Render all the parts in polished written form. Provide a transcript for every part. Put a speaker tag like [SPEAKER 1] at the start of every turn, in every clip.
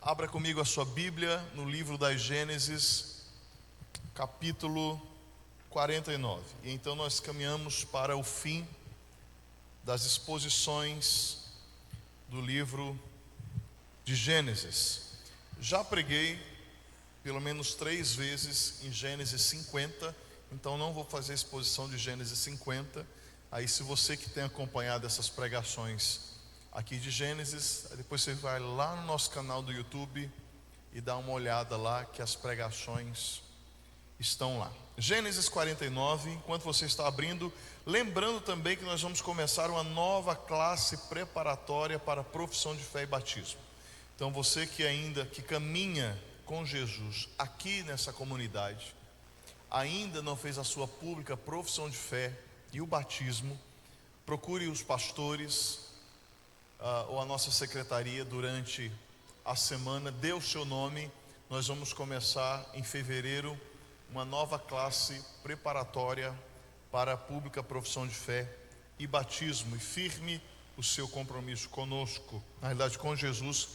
[SPEAKER 1] Abra comigo a sua Bíblia no livro das Gênesis, capítulo 49. E então nós caminhamos para o fim das exposições do livro de Gênesis. Já preguei pelo menos 3 vezes em Gênesis 50, então não vou fazer a exposição de Gênesis 50. Aí, se você que tem acompanhado essas pregações aqui de Gênesis, depois você vai lá no nosso canal do YouTube e dá uma olhada lá, que as pregações estão lá. Gênesis 49, enquanto você está abrindo, lembrando também que nós vamos começar uma nova classe preparatória para a profissão de fé e batismo. Então você que caminha com Jesus aqui nessa comunidade, ainda não fez a sua pública profissão de fé e o batismo, procure os pastores ou a nossa secretaria durante a semana, dê o seu nome. Nós vamos começar em fevereiro uma nova classe preparatória para a pública profissão de fé e batismo, e firme o seu compromisso conosco, na realidade com Jesus,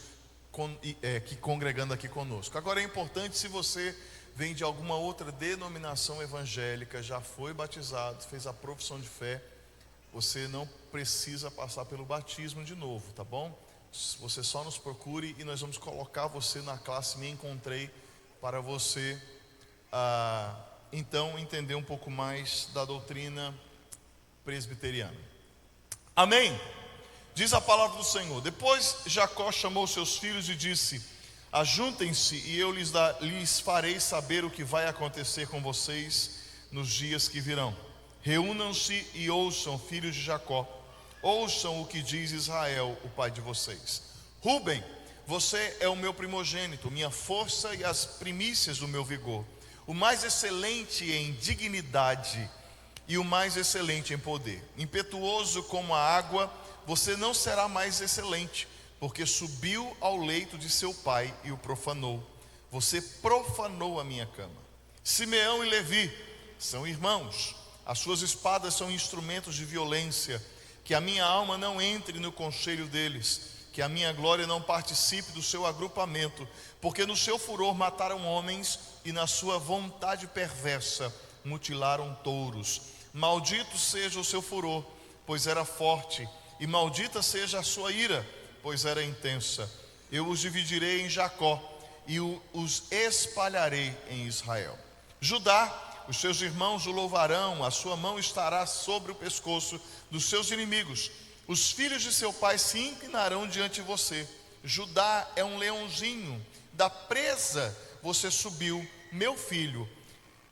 [SPEAKER 1] que congregando aqui conosco. Agora é importante, se você vem de alguma outra denominação evangélica, já foi batizado, fez a profissão de fé, você não precisa passar pelo batismo de novo, tá bom? Você só nos procure e nós vamos colocar você na classe Me Encontrei, para você então entender um pouco mais da doutrina presbiteriana. Amém? Diz a palavra do Senhor: depois Jacó chamou seus filhos e disse: ajuntem-se e eu lhes farei saber o que vai acontecer com vocês nos dias que virão. Reúnam-se e ouçam, filhos de Jacó, ouçam o que diz Israel, o pai de vocês. Rúben, você é o meu primogênito, minha força e as primícias do meu vigor, o mais excelente em dignidade e o mais excelente em poder. Impetuoso como a água, você não será mais excelente, porque subiu ao leito de seu pai e o profanou. Você profanou a minha cama. Simeão e Levi são irmãos, as suas espadas são instrumentos de violência. Que a minha alma não entre no conselho deles, que a minha glória não participe do seu agrupamento, porque no seu furor mataram homens e na sua vontade perversa mutilaram touros. Maldito seja o seu furor, pois era forte, e maldita seja a sua ira, pois era intensa. Eu os dividirei em Jacó e os espalharei em Israel. Judá, os seus irmãos o louvarão, a sua mão estará sobre o pescoço dos seus inimigos. Os filhos de seu pai se inclinarão diante de você. Judá é um leãozinho, da presa você subiu, meu filho.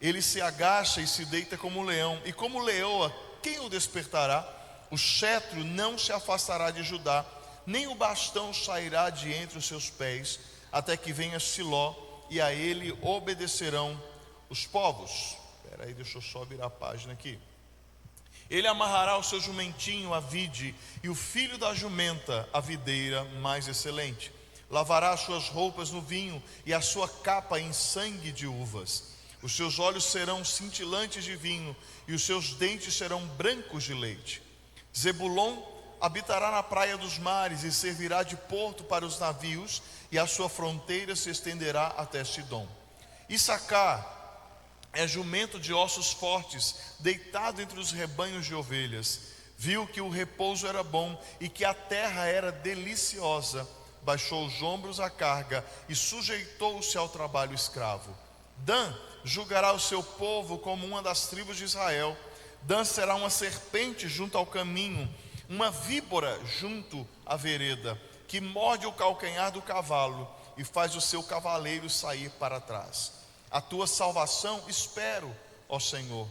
[SPEAKER 1] Ele se agacha e se deita como um leão, e como leoa, quem o despertará? O cetro não se afastará de Judá, nem o bastão sairá de entre os seus pés, até que venha Siló, e a ele obedecerão os povos. Espera aí, deixa eu só virar a página aqui. Ele amarrará o seu jumentinho à vide, e o filho da jumenta à videira mais excelente. Lavará as suas roupas no vinho, e a sua capa em sangue de uvas. Os seus olhos serão cintilantes de vinho, e os seus dentes serão brancos de leite. Zebulon habitará na praia dos mares, e servirá de porto para os navios, e a sua fronteira se estenderá até Sidom. Issacar é jumento de ossos fortes, deitado entre os rebanhos de ovelhas. Viu que o repouso era bom e que a terra era deliciosa. Baixou os ombros à carga e sujeitou-se ao trabalho escravo. Dan julgará o seu povo como uma das tribos de Israel. Dan será uma serpente junto ao caminho, uma víbora junto à vereda, que morde o calcanhar do cavalo e faz o seu cavaleiro sair para trás. A tua salvação espero, ó Senhor.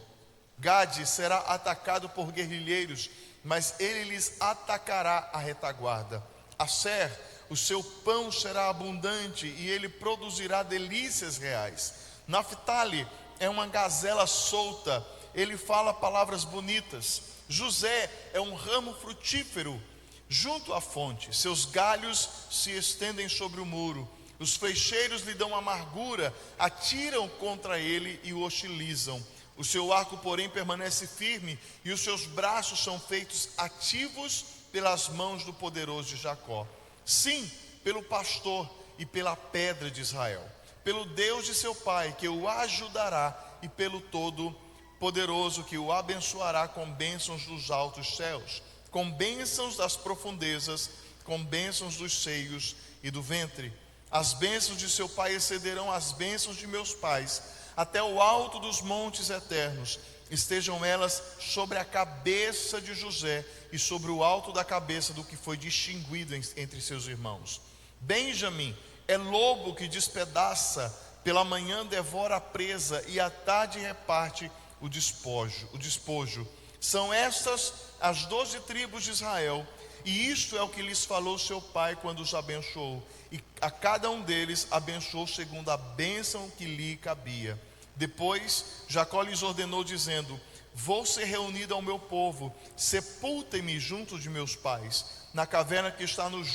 [SPEAKER 1] Gade será atacado por guerrilheiros, mas ele lhes atacará a retaguarda. Asser, o seu pão será abundante e ele produzirá delícias reais. Naphtali é uma gazela solta, ele fala palavras bonitas. José é um ramo frutífero junto à fonte, seus galhos se estendem sobre o muro. Os flecheiros lhe dão amargura, atiram contra ele e o hostilizam. O seu arco, porém, permanece firme, e os seus braços são feitos ativos pelas mãos do poderoso de Jacó. Sim, pelo pastor, e pela pedra de Israel, pelo Deus de seu pai, que o ajudará, e pelo Todo-Poderoso, que o abençoará com bênçãos dos altos céus, com bênçãos das profundezas, com bênçãos dos seios e do ventre. As bênçãos de seu pai excederão as bênçãos de meus pais, até o alto dos montes eternos. Estejam elas sobre a cabeça de José e sobre o alto da cabeça do que foi distinguido entre seus irmãos. Benjamim é lobo que despedaça, pela manhã devora a presa e à tarde reparte o despojo. São estas as 12 tribos de Israel, e isto é o que lhes falou seu pai quando os abençoou, e a cada um deles abençoou segundo a bênção que lhe cabia. Depois Jacó lhes ordenou dizendo: vou ser reunido ao meu povo, sepultem-me junto de meus pais, na caverna que está no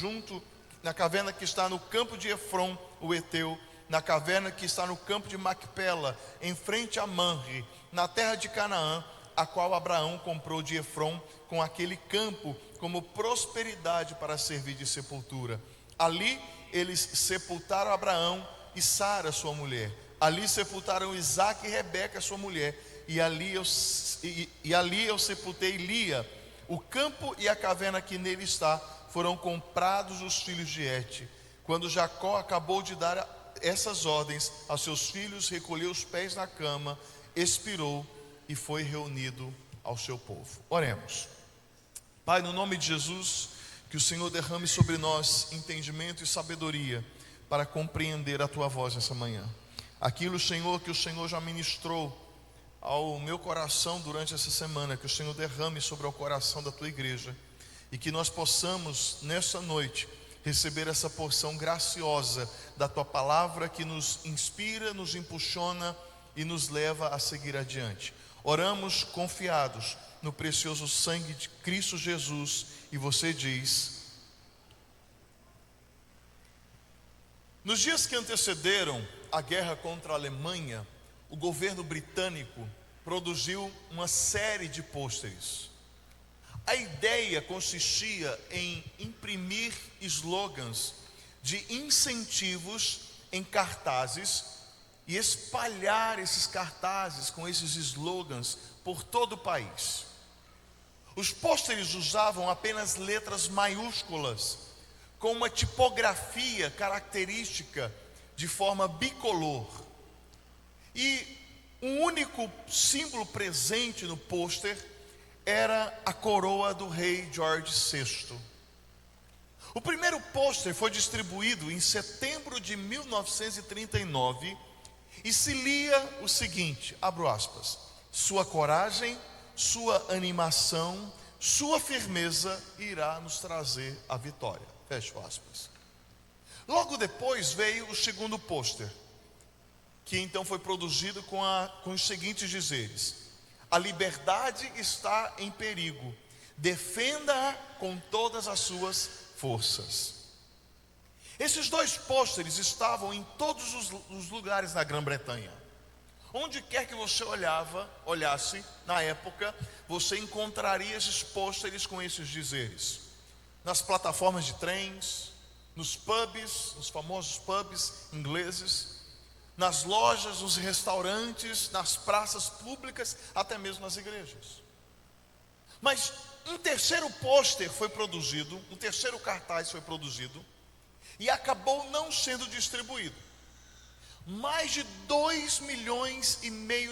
[SPEAKER 1] campo de Efron, o Heteu, na caverna que está no campo de Macpela, em frente a Manre, na terra de Canaã, a qual Abraão comprou de Efron, com aquele campo como prosperidade para servir de sepultura. Ali eles sepultaram Abraão e Sara, sua mulher. Ali sepultaram Isaque e Rebeca, sua mulher. E ali eu sepultei Lia. O campo e a caverna que nele está foram comprados dos filhos de Et. Quando Jacó acabou de dar essas ordens aos seus filhos, recolheu os pés na cama, expirou e foi reunido ao seu povo. Oremos. Pai, no nome de Jesus, que o Senhor derrame sobre nós entendimento e sabedoria para compreender a Tua voz nessa manhã. Aquilo, Senhor, que o Senhor já ministrou ao meu coração durante essa semana, que o Senhor derrame sobre o coração da Tua igreja, e que nós possamos nessa noite receber essa porção graciosa da Tua palavra, que nos inspira, nos impulsiona e nos leva a seguir adiante. Oramos confiados no precioso sangue de Cristo Jesus. E você diz: nos dias que antecederam a guerra contra a Alemanha, o governo britânico produziu uma série de pôsteres. A ideia consistia em imprimir slogans de incentivos em cartazes e espalhar esses cartazes com esses slogans por todo o país. Os pôsteres usavam apenas letras maiúsculas, com uma tipografia característica de forma bicolor. E um único símbolo presente no pôster era a coroa do rei George VI. O primeiro pôster foi distribuído em setembro de 1939 e se lia o seguinte, abro aspas: sua coragem, sua animação, sua firmeza irá nos trazer a vitória, fecho aspas. Logo depois veio o segundo pôster, que então foi produzido com os seguintes dizeres: a liberdade está em perigo, defenda-a com todas as suas forças. Esses dois pôsteres estavam em todos os lugares na Grã-Bretanha. Onde quer que você olhasse na época, você encontraria esses pôsteres com esses dizeres. Nas plataformas de trens, nos pubs, nos famosos pubs ingleses, nas lojas, nos restaurantes, nas praças públicas, até mesmo nas igrejas. Mas um terceiro pôster foi produzido, um terceiro cartaz foi produzido e acabou não sendo distribuído. Mais de 2,5 milhões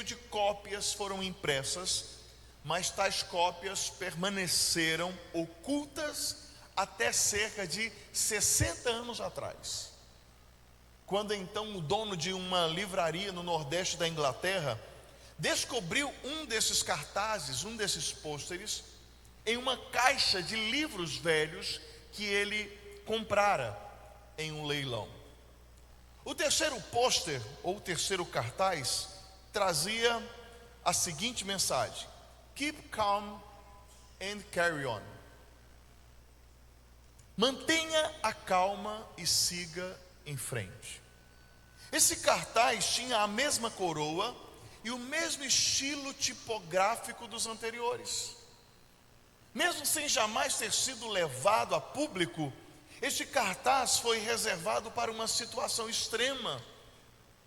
[SPEAKER 1] de cópias foram impressas, mas tais cópias permaneceram ocultas até cerca de 60 anos atrás, quando então o dono de uma livraria no nordeste da Inglaterra descobriu um desses cartazes, um desses pôsteres, em uma caixa de livros velhos que ele comprara em um leilão. O terceiro pôster, ou o terceiro cartaz, trazia a seguinte mensagem: keep calm and carry on. Mantenha a calma e siga em frente. Esse cartaz tinha a mesma coroa e o mesmo estilo tipográfico dos anteriores. Mesmo sem jamais ter sido levado a público, Este cartaz foi reservado para uma situação extrema,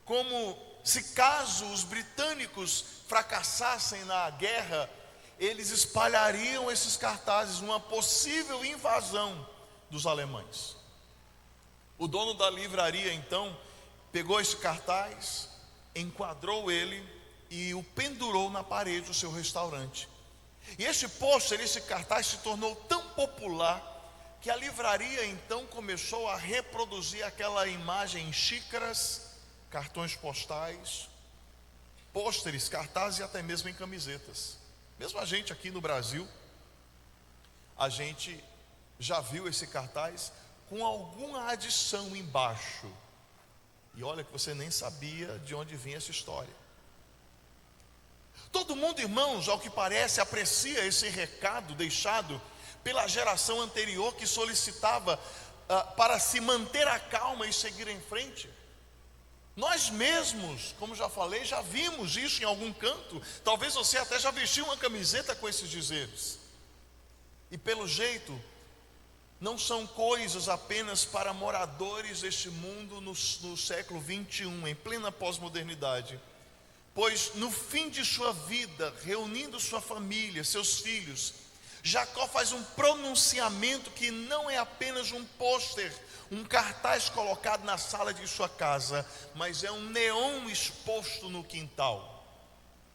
[SPEAKER 1] como se caso os britânicos fracassassem na guerra, eles espalhariam esses cartazes numa possível invasão dos alemães. O dono da livraria então pegou esse cartaz, enquadrou ele e o pendurou na parede do seu restaurante. E este pôster, esse cartaz se tornou tão popular que a livraria então começou a reproduzir aquela imagem em xícaras, cartões postais, pôsteres, cartazes e até mesmo em camisetas. Mesmo a gente aqui no Brasil, a gente já viu esse cartaz com alguma adição embaixo. E olha que você nem sabia de onde vinha essa história. Todo mundo, irmãos, ao que parece, aprecia esse recado deixado pela geração anterior que solicitava para se manter a calma e seguir em frente. Nós mesmos, como já falei, já vimos isso em algum canto. Talvez você até já vestiu uma camiseta com esses dizeres. E pelo jeito, não são coisas apenas para moradores deste mundo no século 21, em plena pós-modernidade. Pois no fim de sua vida, reunindo sua família, seus filhos, Jacó faz um pronunciamento que não é apenas um pôster, um cartaz colocado na sala de sua casa, mas é um neon exposto no quintal.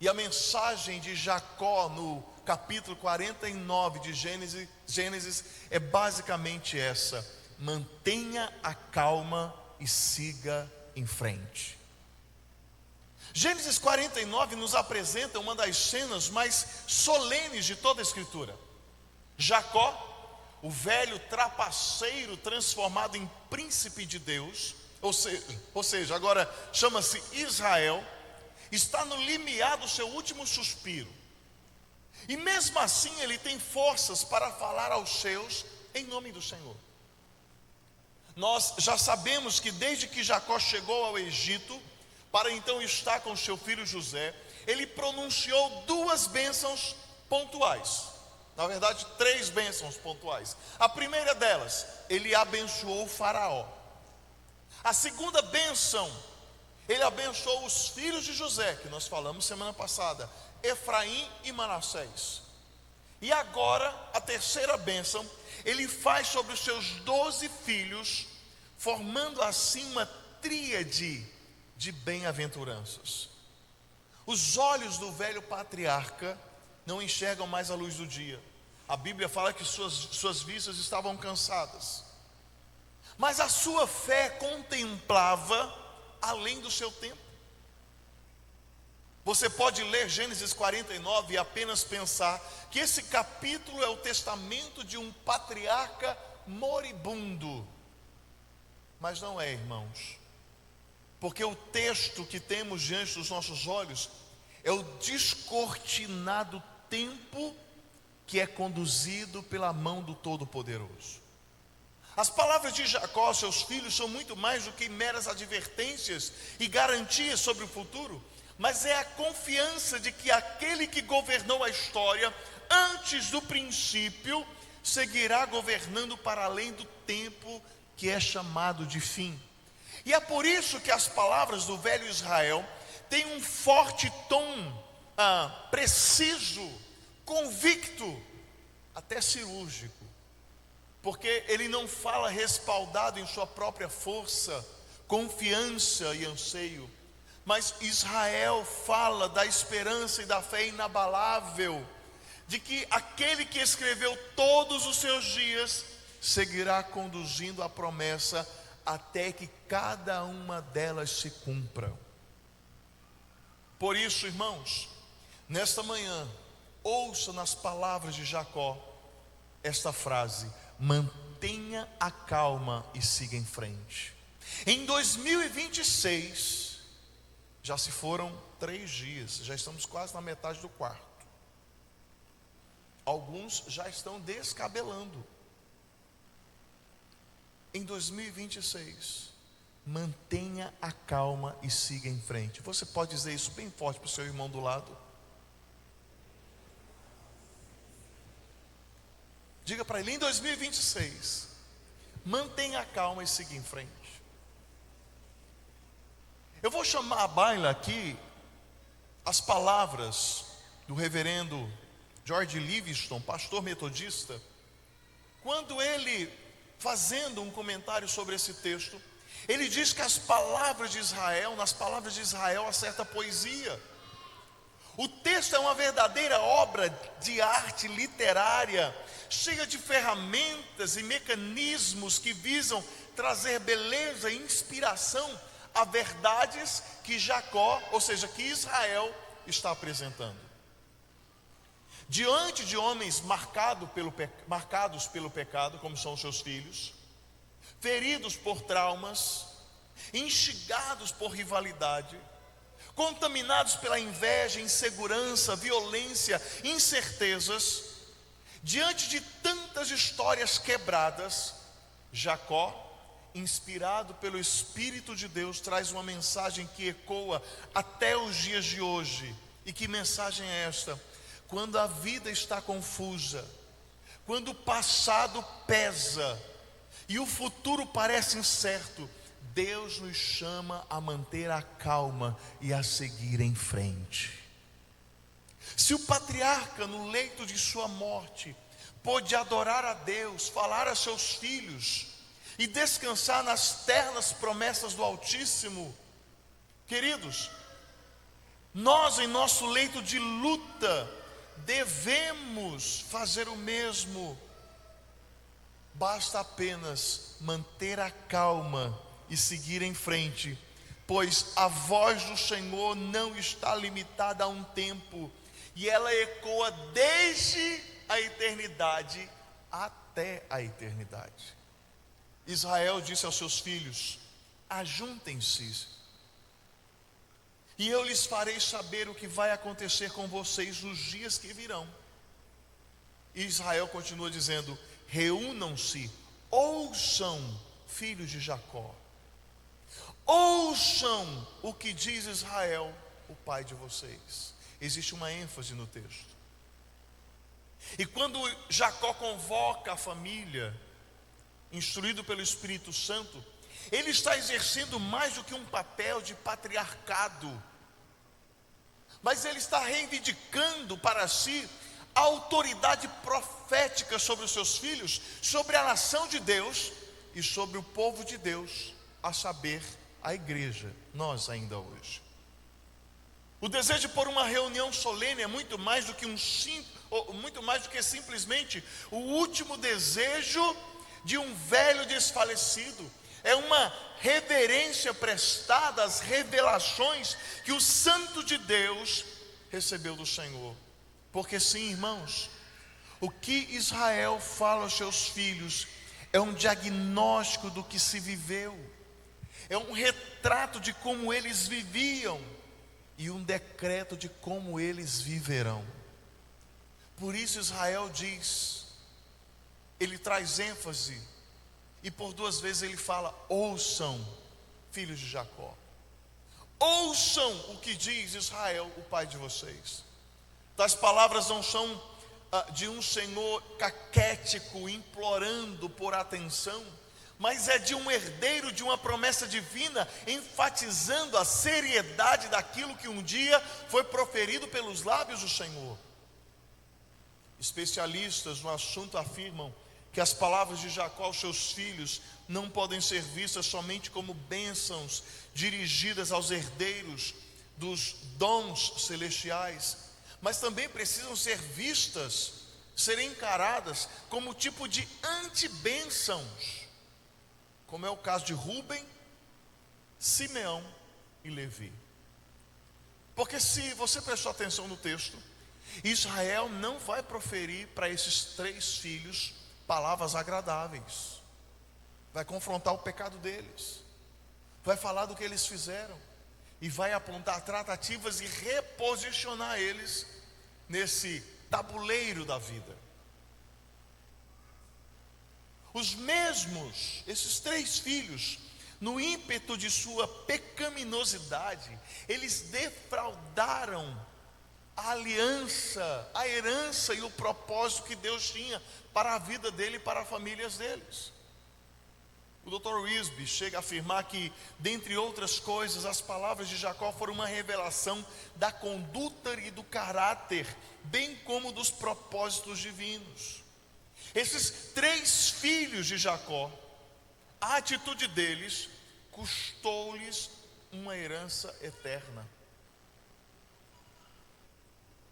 [SPEAKER 1] E a mensagem de Jacó no capítulo 49 de Gênesis é basicamente essa: mantenha a calma e siga em frente. Gênesis 49 nos apresenta uma das cenas mais solenes de toda a Escritura. Jacó, o velho trapaceiro transformado em príncipe de Deus, ou seja, agora chama-se Israel, está no limiar do seu último suspiro. E mesmo assim ele tem forças para falar aos seus em nome do Senhor. Nós já sabemos que desde que Jacó chegou ao Egito, para então estar com seu filho José, ele pronunciou 2 bênçãos pontuais. Na verdade, 3 bênçãos pontuais. A primeira delas, ele abençoou o faraó. A segunda bênção, ele abençoou os filhos de José, que nós falamos semana passada, Efraim e Manassés. E agora, a terceira bênção, ele faz sobre os seus 12 filhos, formando assim uma tríade de bem-aventuranças. Os olhos do velho patriarca não enxergam mais a luz do dia. A Bíblia fala que suas vistas estavam cansadas, mas a sua fé contemplava além do seu tempo. Você pode ler Gênesis 49 e apenas pensar que esse capítulo é o testamento de um patriarca moribundo. Mas não é, irmãos, porque o texto que temos diante dos nossos olhos é o descortinado tempo que é conduzido pela mão do Todo-Poderoso. As palavras de Jacó, seus filhos, são muito mais do que meras advertências e garantias sobre o futuro, mas é a confiança de que aquele que governou a história antes do princípio seguirá governando para além do tempo que é chamado de fim. E é por isso que as palavras do velho Israel têm um forte tom preciso, convicto, até cirúrgico, porque ele não fala respaldado em sua própria força, confiança e anseio, mas Israel fala da esperança e da fé inabalável, de que aquele que escreveu todos os seus dias seguirá conduzindo a promessa até que cada uma delas se cumpra. Por isso, irmãos, nesta manhã, ouça nas palavras de Jacó esta frase: mantenha a calma e siga em frente. Em 2026, já se foram 3 dias, já estamos quase na metade do quarto. Alguns já estão descabelando. Em 2026, mantenha a calma e siga em frente. Você pode dizer isso bem forte para o seu irmão do lado? Diga para ele: em 2026, mantenha a calma e siga em frente. Eu vou chamar à baila aqui as palavras do reverendo George Livingston, pastor metodista, quando ele, fazendo um comentário sobre esse texto, ele diz que nas palavras de Israel há certa poesia. O texto é uma verdadeira obra de arte literária, cheia de ferramentas e mecanismos que visam trazer beleza e inspiração a verdades que Jacó, ou seja, que Israel está apresentando. Diante de homens marcados pelo pecado, como são os seus filhos, feridos por traumas, instigados por rivalidade, contaminados pela inveja, insegurança, violência, incertezas, diante de tantas histórias quebradas, Jacó, inspirado pelo Espírito de Deus, traz uma mensagem que ecoa até os dias de hoje. E que mensagem é esta? Quando a vida está confusa, quando o passado pesa e o futuro parece incerto, Deus nos chama a manter a calma e a seguir em frente. Se o patriarca, no leito de sua morte, pôde adorar a Deus, falar a seus filhos e descansar nas ternas promessas do Altíssimo, queridos, nós em nosso leito de luta devemos fazer o mesmo. Basta apenas manter a calma e seguir em frente, pois a voz do Senhor não está limitada a um tempo, e ela ecoa desde a eternidade até a eternidade. Israel disse aos seus filhos: ajuntem-se, e eu lhes farei saber o que vai acontecer com vocês nos dias que virão. E Israel continua dizendo: reúnam-se, ouçam, filhos de Jacó, ouçam o que diz Israel, o pai de vocês. Existe uma ênfase no texto. E quando Jacó convoca a família, instruído pelo Espírito Santo, ele está exercendo mais do que um papel de patriarcado, mas ele está reivindicando para si a autoridade profética sobre os seus filhos, sobre a nação de Deus e sobre o povo de Deus, a saber, a igreja, nós ainda hoje. O desejo por uma reunião solene é muito mais do que simplesmente o último desejo de um velho desfalecido. É uma reverência prestada às revelações que o Santo de Deus recebeu do Senhor. Porque sim, irmãos, o que Israel fala aos seus filhos é um diagnóstico do que se viveu, é um retrato de como eles viviam e um decreto de como eles viverão. Por isso Israel diz, ele traz ênfase, e por duas vezes ele fala: ouçam, filhos de Jacó, ouçam o que diz Israel, o pai de vocês. Tais palavras não são de um Senhor caquético, implorando por atenção, mas é de um herdeiro de uma promessa divina, enfatizando a seriedade daquilo que um dia foi proferido pelos lábios do Senhor. Especialistas no assunto afirmam que as palavras de Jacó aos seus filhos não podem ser vistas somente como bênçãos dirigidas aos herdeiros dos dons celestiais, mas também precisam ser vistas, serem encaradas como tipo de antibênçãos, como é o caso de Rúben, Simeão e Levi. Porque se você prestou atenção no texto, Israel não vai proferir para esses três filhos palavras agradáveis, vai confrontar o pecado deles, vai falar do que eles fizeram, e vai apontar tratativas e reposicionar eles nesse tabuleiro da vida. Os mesmos, esses três filhos, no ímpeto de sua pecaminosidade, eles defraudaram a aliança, a herança e o propósito que Deus tinha para a vida dele e para as famílias deles. O Dr. Wisby chega a afirmar que, dentre outras coisas, as palavras de Jacó foram uma revelação da conduta e do caráter, bem como dos propósitos divinos. Esses 3 filhos de Jacó, a atitude deles custou-lhes uma herança eterna.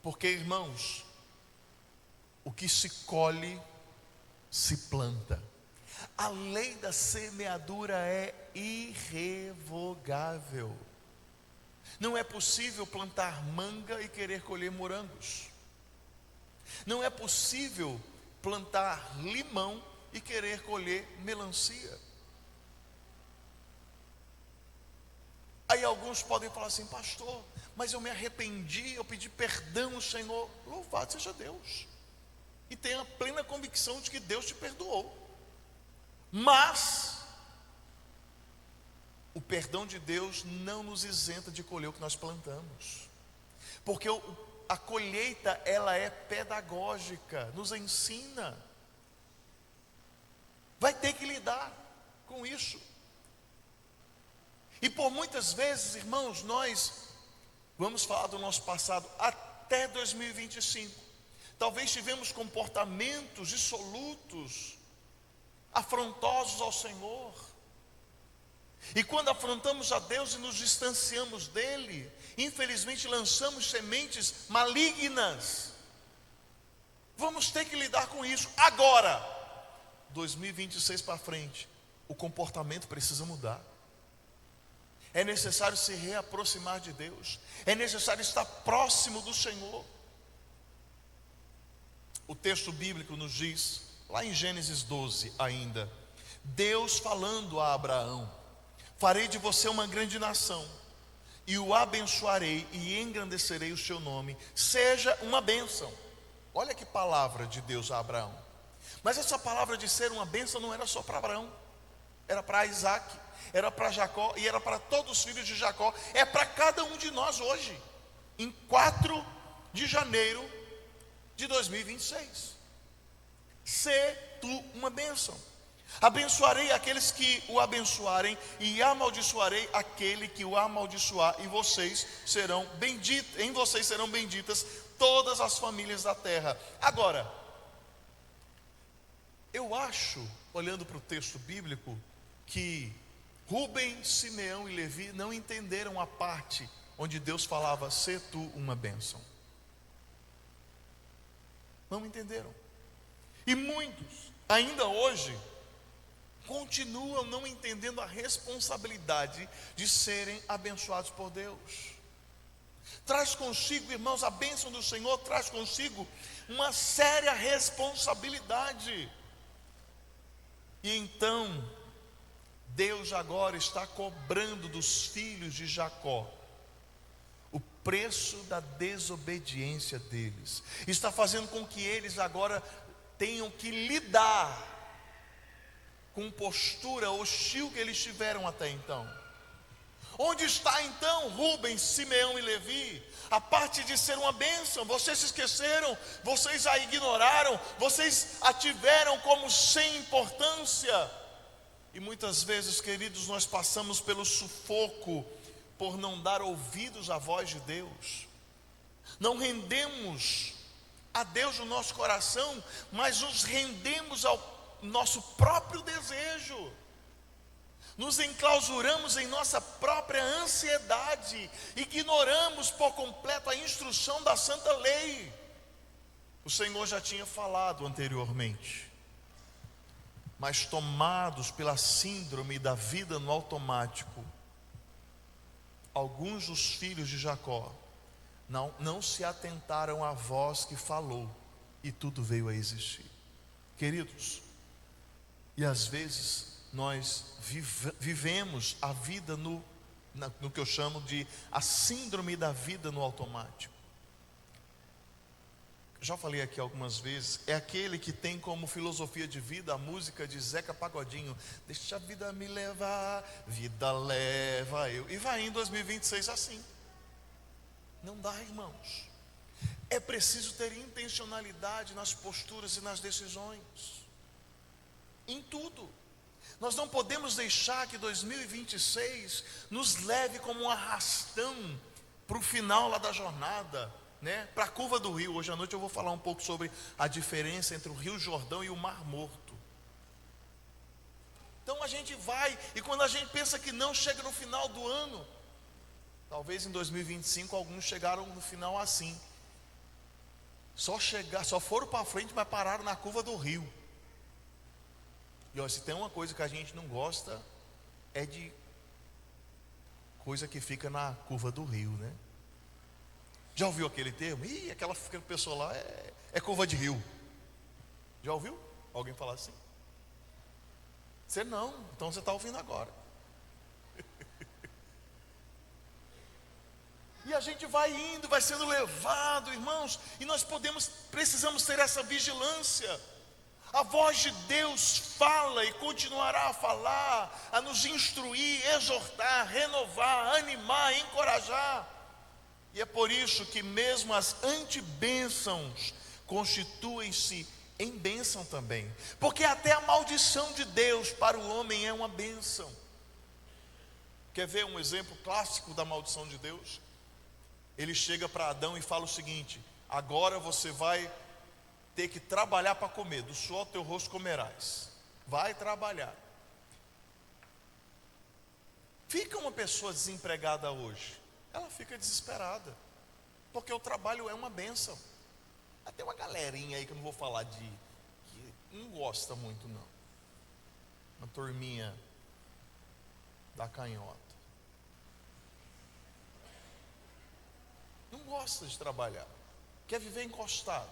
[SPEAKER 1] Porque, irmãos, o que se colhe, se planta. A lei da semeadura é irrevogável. Não é possível plantar manga e querer colher morangos. Não é possível plantar limão e querer colher melancia. Aí alguns podem falar assim: pastor, mas eu me arrependi, eu pedi perdão ao Senhor. Louvado seja Deus. E tenha plena convicção de que Deus te perdoou. Mas o perdão de Deus não nos isenta de colher o que nós plantamos. Porque a colheita, ela é pedagógica, nos ensina. Vai ter que lidar com isso. E por muitas vezes, irmãos, nós vamos falar do nosso passado até 2025. Talvez tivemos comportamentos dissolutos, afrontosos ao Senhor. E quando afrontamos a Deus e nos distanciamos dele, infelizmente lançamos sementes malignas. Vamos ter que lidar com isso agora. 2026 para frente, o comportamento precisa mudar. É necessário se reaproximar de Deus. É necessário estar próximo do Senhor. O texto bíblico nos diz, lá em Gênesis 12 ainda, Deus falando a Abraão: farei de você uma grande nação, e o abençoarei e engrandecerei o seu nome, seja uma bênção. Olha que palavra de Deus a Abraão. Mas essa palavra de ser uma bênção não era só para Abraão, era para Isaac, era para Jacó e era para todos os filhos de Jacó. É para cada um de nós hoje, em 4 de janeiro de 2026. Ser tu uma bênção. Abençoarei aqueles que o abençoarem e amaldiçoarei aquele que o amaldiçoar, e vocês serão benditos, em vocês serão benditas todas as famílias da terra. Agora, eu acho, olhando para o texto bíblico, que Rúben, Simeão e Levi não entenderam a parte onde Deus falava: sê tu uma bênção. Não entenderam. E muitos, ainda hoje, continuam não entendendo a responsabilidade de serem abençoados por Deus. Traz consigo, irmãos, a bênção do Senhor traz consigo uma séria responsabilidade. E então, Deus agora está cobrando dos filhos de Jacó o preço da desobediência deles. Está fazendo com que eles agora tenham que lidar com postura hostil que eles tiveram até então. Onde está então Rúben, Simeão e Levi? A parte de ser uma bênção, vocês se esqueceram, vocês a ignoraram, vocês a tiveram como sem importância. E muitas vezes, queridos, nós passamos pelo sufoco por não dar ouvidos à voz de Deus. Não rendemos a Deus o nosso coração, mas nos rendemos ao nosso próprio desejo. Nos enclausuramos em nossa própria ansiedade, ignoramos por completo a instrução da santa lei. O Senhor já tinha falado anteriormente, mas tomados pela síndrome da vida no automático, alguns dos filhos de Jacó não se atentaram à voz que falou, e tudo veio a existir. Queridos, e às vezes nós vivemos a vida no que eu chamo de a síndrome da vida no automático. Já falei aqui algumas vezes, é aquele que tem como filosofia de vida a música de Zeca Pagodinho: deixa a vida me levar, vida leva eu. E vai em 2026 assim. Não dá, irmãos. É preciso ter intencionalidade nas posturas e nas decisões, em tudo. Nós não podemos deixar que 2026 nos leve como um arrastão para o final lá da jornada, né? Para a curva do rio. Hoje à noite eu vou falar um pouco sobre a diferença entre o Rio Jordão e o Mar Morto. Então a gente vai, e quando a gente pensa que não chega no final do ano, talvez em 2025 alguns chegaram no final assim. Só foram para frente, mas pararam na curva do rio. E ó, se tem uma coisa que a gente não gosta, é de coisa que fica na curva do rio, né? Já ouviu aquele termo? Ih, aquela pessoa lá é curva de rio. Já ouviu alguém falar assim? Você não, então você está ouvindo agora. E a gente vai indo, vai sendo levado, irmãos, e nós precisamos ter essa vigilância. A voz de Deus fala e continuará a falar, a nos instruir, exortar, renovar, animar, encorajar. E é por isso que mesmo as antibênçãos constituem-se em bênção também, porque até a maldição de Deus para o homem é uma bênção. Quer ver um exemplo clássico da maldição de Deus? Ele chega para Adão e fala o seguinte: agora você vai ter que trabalhar para comer, do suor do teu rosto comerás. Vai trabalhar. Fica uma pessoa desempregada hoje, ela fica desesperada, porque o trabalho é uma bênção. Até uma galerinha aí que eu não vou falar que não gosta muito não, uma turminha da canhota, não gosta de trabalhar, quer viver encostado.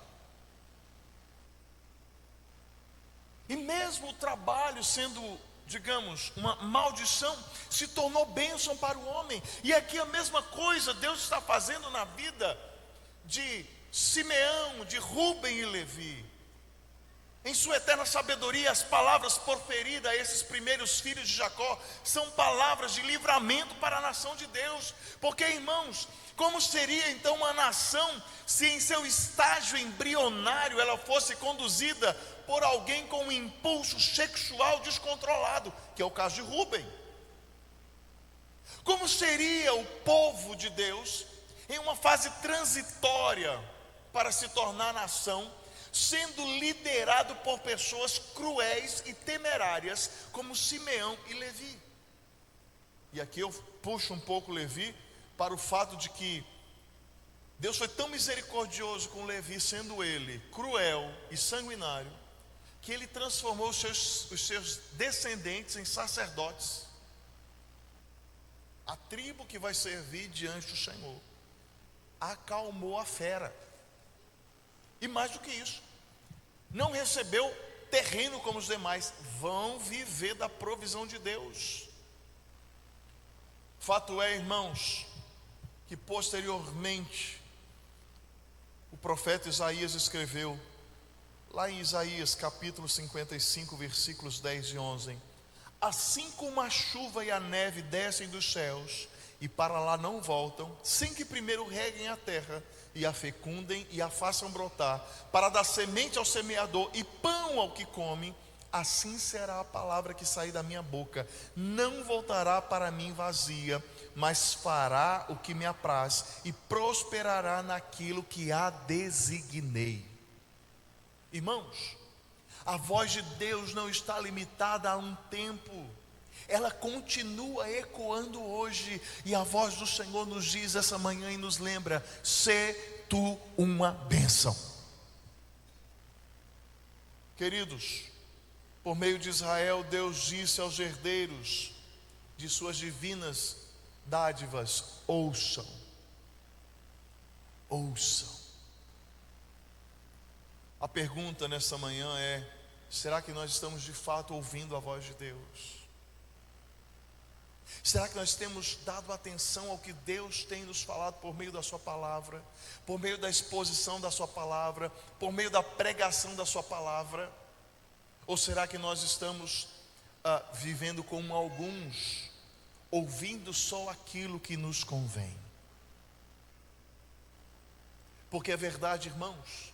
[SPEAKER 1] E mesmo o trabalho sendo, digamos, uma maldição, se tornou bênção para o homem. E aqui a mesma coisa Deus está fazendo na vida de Simeão, de Rúben e Levi. Em sua eterna sabedoria, as palavras proferidas a esses primeiros filhos de Jacó são palavras de livramento para a nação de Deus. Porque, irmãos, como seria então uma nação se em seu estágio embrionário ela fosse conduzida por alguém com um impulso sexual descontrolado, que é o caso de Rúben? Como seria o povo de Deus em uma fase transitória para se tornar nação, sendo liderado por pessoas cruéis e temerárias como Simeão e Levi? E aqui eu puxo um pouco Levi para o fato de que Deus foi tão misericordioso com Levi, sendo ele cruel e sanguinário, que ele transformou os seus descendentes em sacerdotes, a tribo que vai servir diante do Senhor. Acalmou a fera. E mais do que isso, não recebeu terreno como os demais, vão viver da provisão de Deus. Fato é, irmãos, que posteriormente o profeta Isaías escreveu, lá em Isaías capítulo 55, versículos 10 e 11: assim como a chuva e a neve descem dos céus e para lá não voltam, sem que primeiro reguem a terra e a fecundem e a façam brotar, para dar semente ao semeador e pão ao que come, assim será a palavra que sair da minha boca, não voltará para mim vazia, mas fará o que me apraz e prosperará naquilo que a designei. Irmãos, a voz de Deus não está limitada a um tempo, ela continua ecoando hoje, e a voz do Senhor nos diz essa manhã e nos lembra: sê tu uma bênção. Queridos, por meio de Israel, Deus disse aos herdeiros de suas divinas dádivas: ouçam, ouçam. A pergunta nessa manhã é: será que nós estamos de fato ouvindo a voz de Deus? Será que nós temos dado atenção ao que Deus tem nos falado por meio da sua palavra, por meio da exposição da sua palavra, por meio da pregação da sua palavra? Ou será que nós estamos vivendo como alguns, ouvindo só aquilo que nos convém? Porque é verdade, irmãos,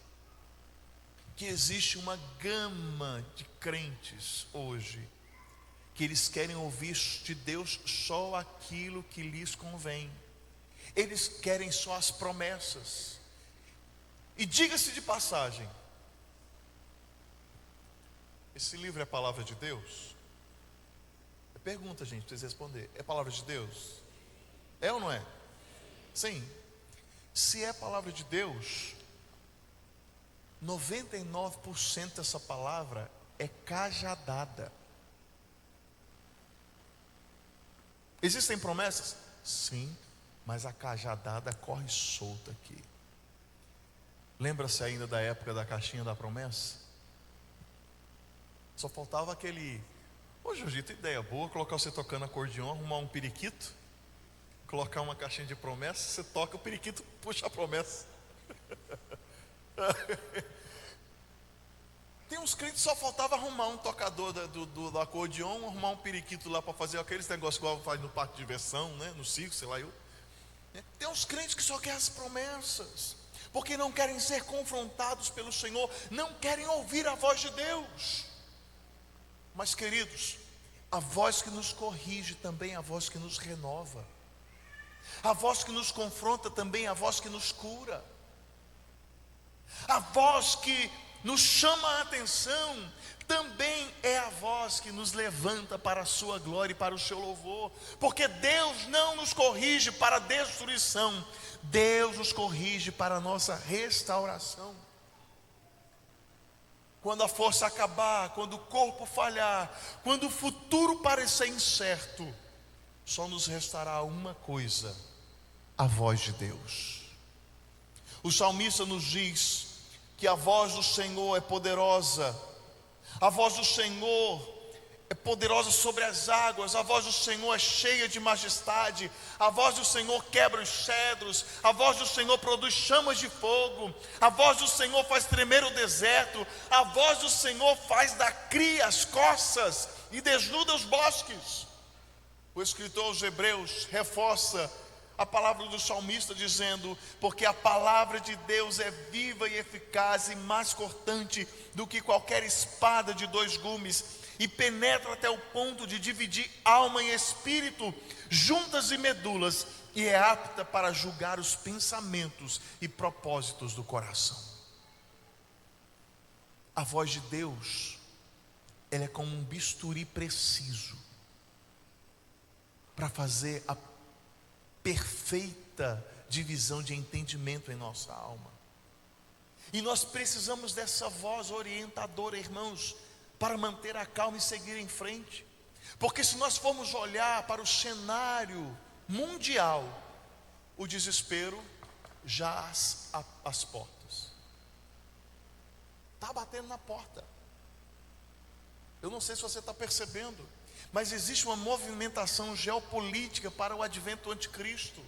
[SPEAKER 1] que existe uma gama de crentes hoje que eles querem ouvir de Deus só aquilo que lhes convém. Eles querem só as promessas. E diga-se de passagem, esse livro é a palavra de Deus? Pergunta, gente, para vocês responder. É palavra de Deus? É ou não é? Sim. Se é palavra de Deus, 99% dessa palavra é cajadada. Existem promessas? Sim, mas a cajadada corre solta aqui. Lembra-se ainda da época da caixinha da promessa? Só faltava aquele... Ô Jorgito, ideia boa, colocar você tocando acordeon, arrumar um periquito, colocar uma caixinha de promessa, você toca, o periquito puxa a promessa. Tem uns crentes que só faltava arrumar um tocador do acordeon, arrumar um periquito lá para fazer aqueles negócios igual faz no parque de diversão, né? No circo, sei lá eu. Tem uns crentes que só querem as promessas, porque não querem ser confrontados pelo Senhor, não querem ouvir a voz de Deus. Mas queridos, a voz que nos corrige também é a voz que nos renova. A voz que nos confronta também é a voz que nos cura. A voz que nos chama a atenção também é a voz que nos levanta para a sua glória e para o seu louvor. Porque Deus não nos corrige para a destruição, Deus nos corrige para a nossa restauração. Quando a força acabar, quando o corpo falhar, quando o futuro parecer incerto, só nos restará uma coisa: a voz de Deus. O salmista nos diz que a voz do Senhor é poderosa, a voz do Senhor é poderosa sobre as águas, a voz do Senhor é cheia de majestade, a voz do Senhor quebra os cedros, a voz do Senhor produz chamas de fogo, a voz do Senhor faz tremer o deserto, a voz do Senhor faz dar cria as corças e desnuda os bosques. O escritor aos Hebreus reforça a palavra do salmista dizendo: porque a palavra de Deus é viva e eficaz e mais cortante do que qualquer espada de dois gumes, e penetra até o ponto de dividir alma e espírito, juntas e medulas, e é apta para julgar os pensamentos e propósitos do coração. A voz de Deus, ela é como um bisturi preciso para fazer a perfeita divisão de entendimento em nossa alma. E nós precisamos dessa voz orientadora, irmãos, para manter a calma e seguir em frente. Porque se nós formos olhar para o cenário mundial, o desespero jaz às portas. Está batendo na porta. Eu não sei se você está percebendo, mas existe uma movimentação geopolítica para o advento do anticristo.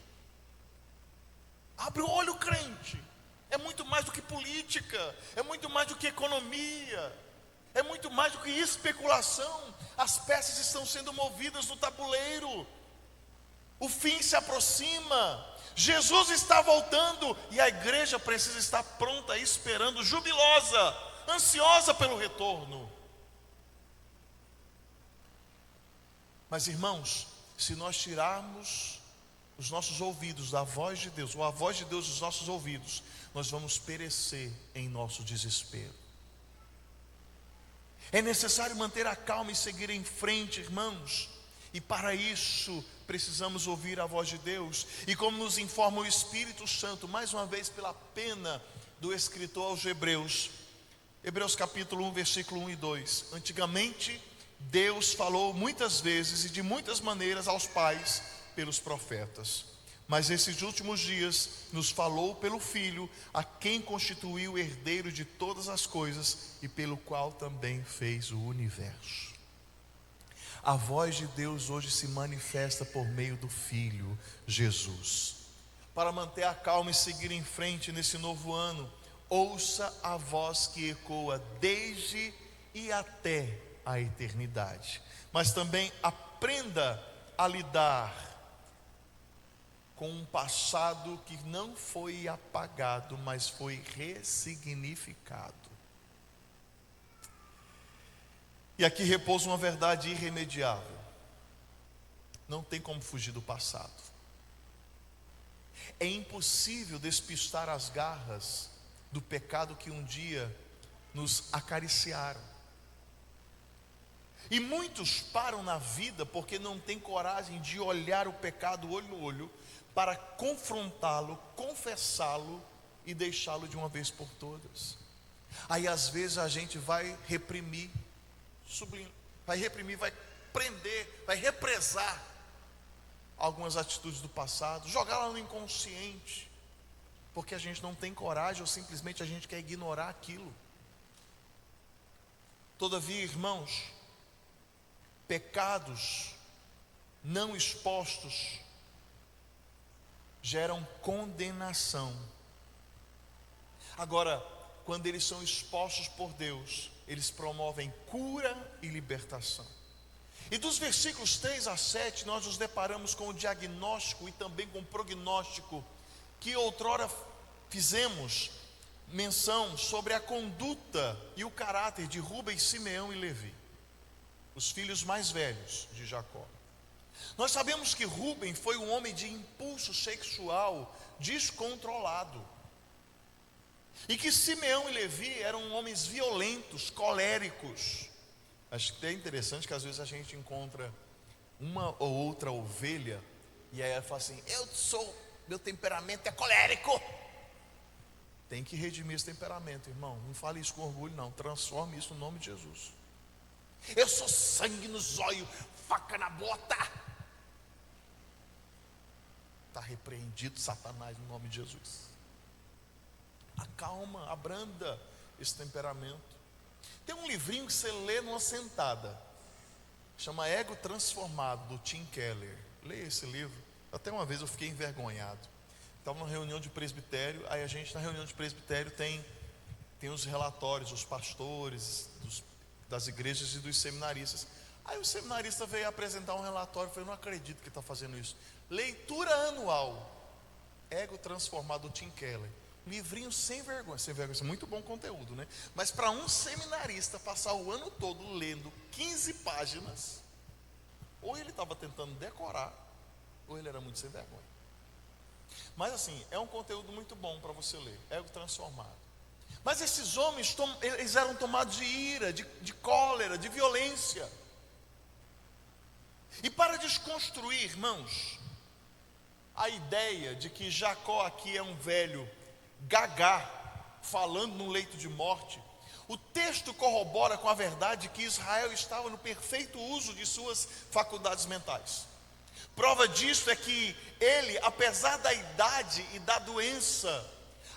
[SPEAKER 1] Abre o olho, crente. É muito mais do que política, é muito mais do que economia, é muito mais do que especulação. As peças estão sendo movidas no tabuleiro. O fim se aproxima. Jesus está voltando e a igreja precisa estar pronta, esperando, jubilosa, ansiosa pelo retorno. Mas irmãos, se nós tirarmos os nossos ouvidos da voz de Deus, ou a voz de Deus dos nossos ouvidos, nós vamos perecer em nosso desespero. É necessário manter a calma e seguir em frente, irmãos. E para isso precisamos ouvir a voz de Deus. E como nos informa o Espírito Santo, mais uma vez pela pena do escritor aos Hebreus, Hebreus capítulo 1, versículo 1 e 2. Antigamente, Deus falou muitas vezes e de muitas maneiras aos pais pelos profetas. Mas esses últimos dias nos falou pelo Filho, a quem constituiu o herdeiro de todas as coisas e pelo qual também fez o universo. A voz de Deus hoje se manifesta por meio do Filho Jesus. Para manter a calma e seguir em frente nesse novo ano, ouça a voz que ecoa desde e até a eternidade. Mas também aprenda a lidar com um passado que não foi apagado, mas foi ressignificado. E aqui repousa uma verdade irremediável: não tem como fugir do passado. É impossível despistar as garras do pecado que um dia nos acariciaram. E muitos param na vida porque não têm coragem de olhar o pecado olho no olho, para confrontá-lo, confessá-lo e deixá-lo de uma vez por todas. Aí às vezes a gente vai reprimir, vai prender, vai represar algumas atitudes do passado, jogar lá no inconsciente, porque a gente não tem coragem, ou simplesmente a gente quer ignorar aquilo. Todavia, irmãos, pecados não expostos geram condenação. Agora, quando eles são expostos por Deus, eles promovem cura e libertação. E dos versículos 3 a 7, nós nos deparamos com o diagnóstico e também com o prognóstico que outrora fizemos menção sobre a conduta e o caráter de Rúben, Simeão e Levi, os filhos mais velhos de Jacó. Nós sabemos que Rúben foi um homem de impulso sexual descontrolado, e que Simeão e Levi eram homens violentos, coléricos. Acho que é interessante que às vezes a gente encontra uma ou outra ovelha, e aí ela fala assim: meu temperamento é colérico. Tem que redimir esse temperamento, irmão. Não fale isso com orgulho, não. Transforme isso no nome de Jesus. Eu sou sangue no zóio, faca na bota. Está repreendido, Satanás, no nome de Jesus. Acalma, abranda esse temperamento. Tem um livrinho que você lê numa sentada, chama Ego Transformado, do Tim Keller. Leia esse livro. Até uma vez eu fiquei envergonhado. Estava numa reunião de presbitério. Aí a gente, na reunião de presbitério, tem os relatórios dos pastores, das igrejas e dos seminaristas. Aí o seminarista veio apresentar um relatório. Eu falei: não acredito que está fazendo isso. Leitura anual, Ego Transformado, do Tim Keller. Livrinho sem vergonha, muito bom conteúdo, né? Mas para um seminarista passar o ano todo lendo 15 páginas, ou ele estava tentando decorar, ou ele era muito sem vergonha. Mas assim, é um conteúdo muito bom para você ler, Ego Transformado. Mas esses homens, eles eram tomados de ira, de cólera, de violência. E para desconstruir, irmãos, a ideia de que Jacó aqui é um velho gagá, falando num leito de morte, o texto corrobora com a verdade que Israel estava no perfeito uso de suas faculdades mentais. Prova disso é que ele, apesar da idade e da doença,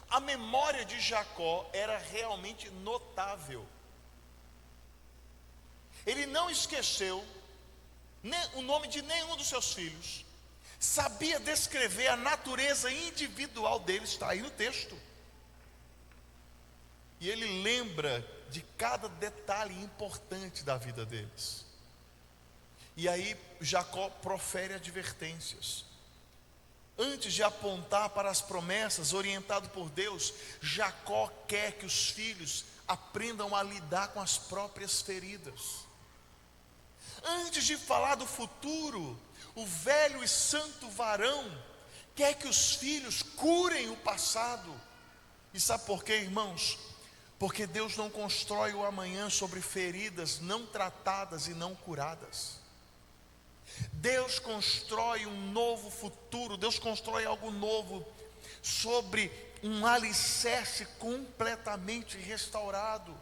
[SPEAKER 1] a memória de Jacó era realmente notável. Ele não esqueceu o nome de nenhum dos seus filhos, sabia descrever a natureza individual deles, está aí no texto. E ele lembra de cada detalhe importante da vida deles. E aí Jacó profere advertências. Antes de apontar para as promessas, orientado por Deus, Jacó quer que os filhos aprendam a lidar com as próprias feridas. Antes de falar do futuro, o velho e santo varão quer que os filhos curem o passado. E sabe por quê, irmãos? Porque Deus não constrói o amanhã sobre feridas não tratadas e não curadas. Deus constrói um novo futuro, Deus constrói algo novo sobre um alicerce completamente restaurado.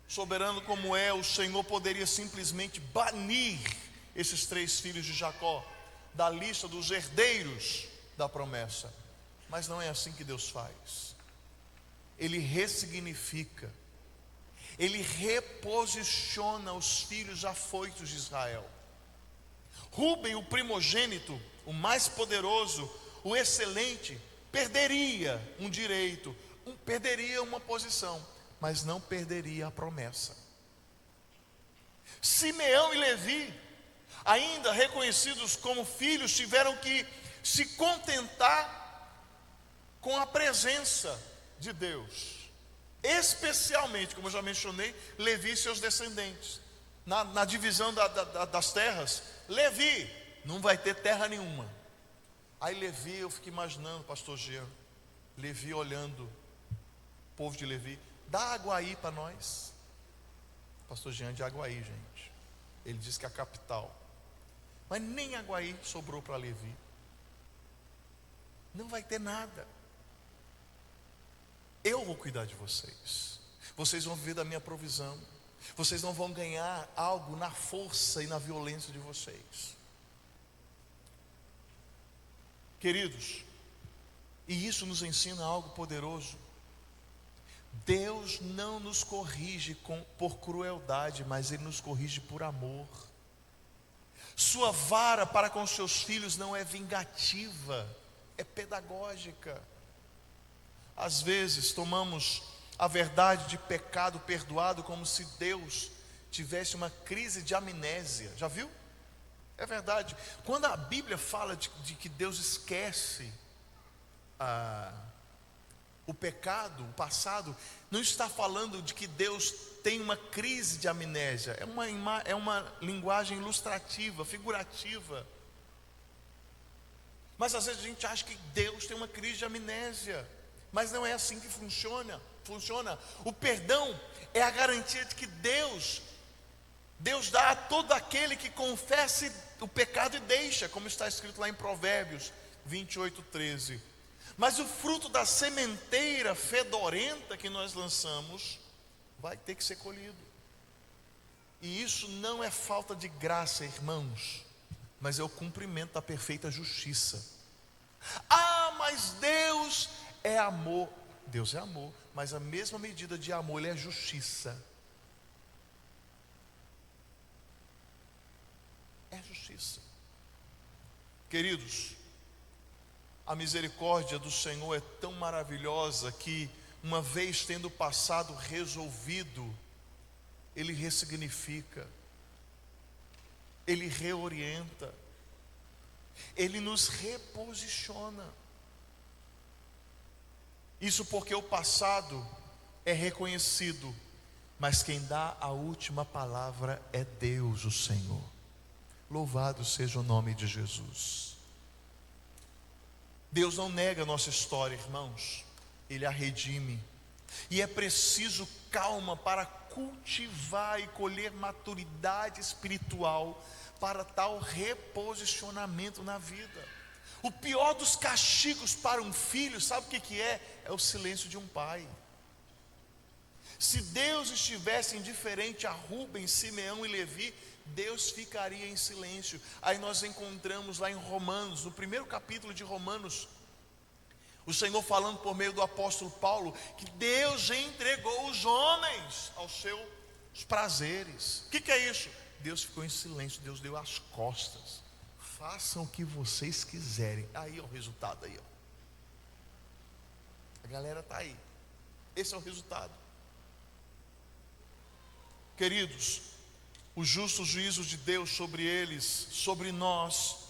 [SPEAKER 1] Soberano como é, o Senhor poderia simplesmente banir esses 3 filhos de Jacó da lista dos herdeiros da promessa. Mas não é assim que Deus faz. Ele ressignifica, ele reposiciona os filhos afoitos de Israel. Rúben, o primogênito, o mais poderoso, o excelente, perderia um direito, perderia uma posição, mas não perderia a promessa. Simeão e Levi, ainda reconhecidos como filhos, tiveram que se contentar com a presença de Deus. Especialmente, como eu já mencionei, Levi e seus descendentes. Na divisão das terras, Levi não vai ter terra nenhuma. Aí Levi, eu fico imaginando, pastor Jean, Levi olhando, o povo de Levi, dá Aguaí para nós. Pastor Jean de Aguaí, gente. Ele diz que é a capital. Mas nem Aguaí sobrou para Levi. Não vai ter nada. Eu vou cuidar de vocês. Vocês vão viver da minha provisão. Vocês não vão ganhar algo na força e na violência de vocês. Queridos, e isso nos ensina algo poderoso. Deus não nos corrige por crueldade, mas Ele nos corrige por amor. Sua vara para com seus filhos não é vingativa, é pedagógica. Às vezes tomamos a verdade de pecado perdoado como se Deus tivesse uma crise de amnésia. Já viu? É verdade. Quando a Bíblia fala de que Deus esquece o pecado, o passado, não está falando de que Deus tem uma crise de amnésia. É uma linguagem ilustrativa, figurativa. Mas às vezes a gente acha que Deus tem uma crise de amnésia. Mas não é assim que funciona. O perdão é a garantia de que Deus dá a todo aquele que confesse o pecado e deixa, como está escrito lá em Provérbios 28:13. Mas o fruto da sementeira fedorenta que nós lançamos vai ter que ser colhido. E isso não é falta de graça, irmãos, mas é o cumprimento da perfeita justiça. Mas Deus é amor. Deus é amor, mas a mesma medida de amor, Ele é justiça. É justiça. Queridos, a misericórdia do Senhor é tão maravilhosa que, uma vez tendo passado resolvido, Ele ressignifica, Ele reorienta, Ele nos reposiciona. Isso porque o passado é reconhecido, mas quem dá a última palavra é Deus, o Senhor. Louvado seja o nome de Jesus. Deus não nega a nossa história, irmãos. Ele a redime. E é preciso calma para cultivar e colher maturidade espiritual para tal reposicionamento na vida. O pior dos castigos para um filho, sabe o que é? É o silêncio de um pai. Se Deus estivesse indiferente a Rubens, Simeão e Levi, Deus ficaria em silêncio. Aí nós encontramos lá em Romanos, no primeiro capítulo de Romanos, o Senhor falando por meio do apóstolo Paulo, que Deus já entregou os homens aos seus prazeres. O que é isso? Deus ficou em silêncio, Deus deu as costas. Façam o que vocês quiserem. Aí é o resultado aí, ó. A galera está aí. Esse é o resultado. Queridos, o justo juízo de Deus sobre eles, sobre nós,